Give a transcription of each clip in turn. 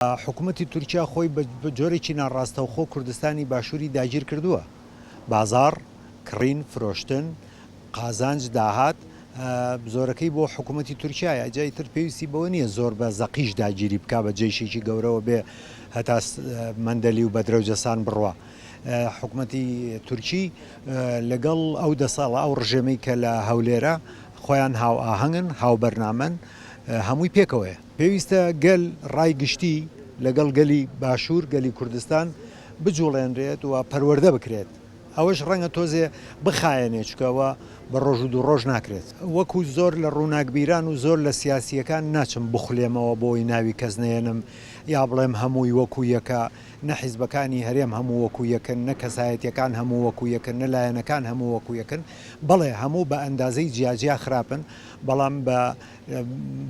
حکوومەتی تورکیا خۆی بە جۆرێکی ناڕاستەوخۆ کوردستانی باشووری داگیر کردووە. بازار کڕین فرۆشتن قازانج داهات زۆرەکەی بۆ حکوومەتی تورکایە جای تر پێویستی بەوە نییە زۆر بە زەقیش داگیری بک بە جێشێکی گەورەوە بێ هەتا مندەلی و بەدرەوجەسان بڕوە. حکوومەتی تورکی لەگەڵ ئەو دەساڵە ئەو ڕژێمەی کە لە هەولێرە خۆیان هاو ئاهەنگن هاو بەرنامەن هەمووی پێکەوەیە. پێویستە گەل ڕای گشتی لەگەڵ گەلی باشوور گەلی کوردستان بجوڵێنرێت و پەروەردە بکرێت. ئەوەش ڕەنگە تۆزێ بخایەنێ چکەوە بە ڕۆژ و دوو ڕۆژ ناکرێت. وەکو زۆر لە ڕووناکبیران و زۆر لە سیاسیەکان ناچم بخولێمەوە بۆی ناوی کەس نێنم یا بڵێم هەمووی وەکو یەکە نە حیزبەکانی هەرێم هەموو وەکو یەکن نە کەسایەتیەکان هەموو وەکو یەکن نە لایەنەکان هەموو وەکو یەکن بەڵێ هەموو بە ئەندازەی جیاجیا خراپن بەڵام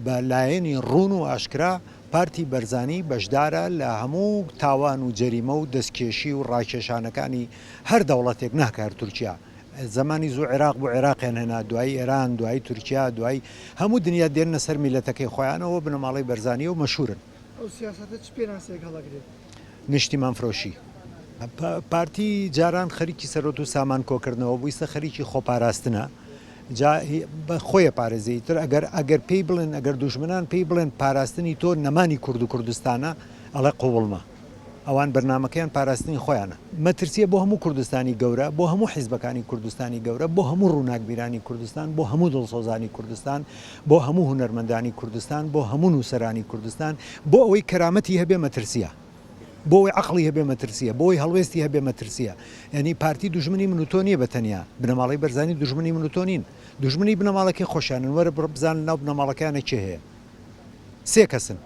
بە لایەنی ڕوون و ئاشکرا پارتی بەرزانی بەشدارە لە هەموو تاوان و جەریمە و دەستکێشی و ڕاکێشانەکانی هەر دەوڵەتێک ناکار تورکیا. زمانی زوو عێراق بۆ عێراقیان هێنا دوای ئێران دوای تورکیا دوای هەموو دنیا دێنە سەر میلەتەکەی خۆیانەوە بنەماڵی بەرزانی و مەشهورن. نیشتیمان فرۆشی پارتی جاران خەریکی سەرۆت و سامان کۆکردنەوە بوویستە خەریکی خۆپاراستنە بە خۆیە پارێزەی تر ئەگەر پێی بڵێن ئەگەر دوژمنان پێی بڵێن پاراستنی تۆ نەمانی کورد و کوردستانە ئەڵێ قوڵمە ئەوان بەرنمەکەیان پاراستنی خۆیانە. مەترسیە بۆ هەموو کوردستانی گەورە بۆ هەموو حیزبەکانی کوردستانی گەورە بۆ هەموو ڕووناکبیرانی کوردستان بۆ هەموو دڵسۆزانی کوردستان بۆ هەموو هونەرمەندانی کوردستان بۆ هەموو نووسەرانی کوردستان بۆ ئەوەی کەرامەتی هەبێ مەترسیە بۆ ئەوەی عەقڵی هەبێ مەترسیە بۆ ئەوەی هەڵوێستی هەبێ مەترسیە. یعنی پارتی دوژمنی من و تۆ نییە بەتەنیا بنەماڵی بەرزانی دوژمنی من و تۆ نین دوژمنی بنەماڵەکەی خۆشیانن وەرە بزان ناو بنەماڵەکانە چێ هەیە سێ کەسن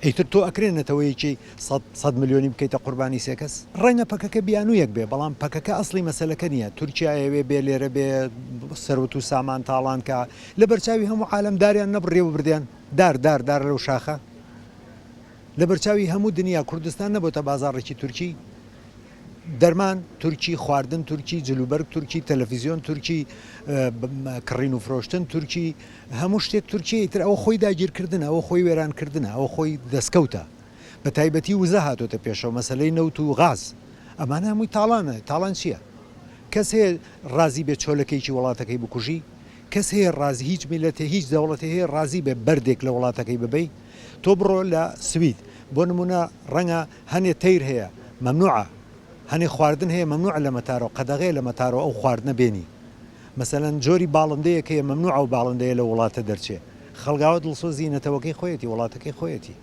ئیتر تۆ ئەکرێنێتەوە یەکی 100 ملیۆنی بکەیتە قوربانی سێ کەس ڕەنگە پەکەکە بیانوویەک بێ بەڵام پەکەکە ئەسڵی مەسەلەکە نییە. تورکیایەوێ بێ لێرە بێ سەروت و سامان تاڵانکە لە بەرچاوی هەموو عالەمداریان نەبڕێ و بردیان دار لەو شاخە لە بەرچاوی هەموو دنیا کوردستان نەبووتە بازاڕێکی تورکی دەرمان تورکی خواردن تورکی جلوبەرگ تورکی تەلەڤیزیۆن تورکی کڕین و فرۆشتن تورکی هەموو شتێک تورکی تر ئەوە خۆی داگیرکردنە ئەوە خۆی وێرانکردنە ئەوە خۆی دەستکەوتە بە تایبەتی وزە هاتۆتە پێشەوە مەسەلەی نەوت و غاز ئەمانە هەمووی تاڵانە تاڵان چییە؟ کەس هەیە ڕازی بێت چۆلەکەیکی وڵاتەکەی بکوژی کەس هەیە ڕازی هیچ میلەتێ هیچ دەوڵەتێ هەیە ڕازی بێ بەردێک لە وڵاتەکەی ببەی. تۆ بڕۆ لە سوید بۆ نمونە ڕەنگە هەنێ تەیر هەیە مەمنوعە هەنێ خواردن هەیە مەمنوعە لە مەتارەوە قەدەغەیە لە مەتارەوە ئەو خواردنە بێنی مەسەلەن جۆری باڵندەیەک هەیە مەمنوعە و باڵندەیە لە وڵاتە دەرچێ خەڵگاوە دڵسۆزی نەتەوەکەی خۆیەتی وڵاتەکەی خۆیەتی.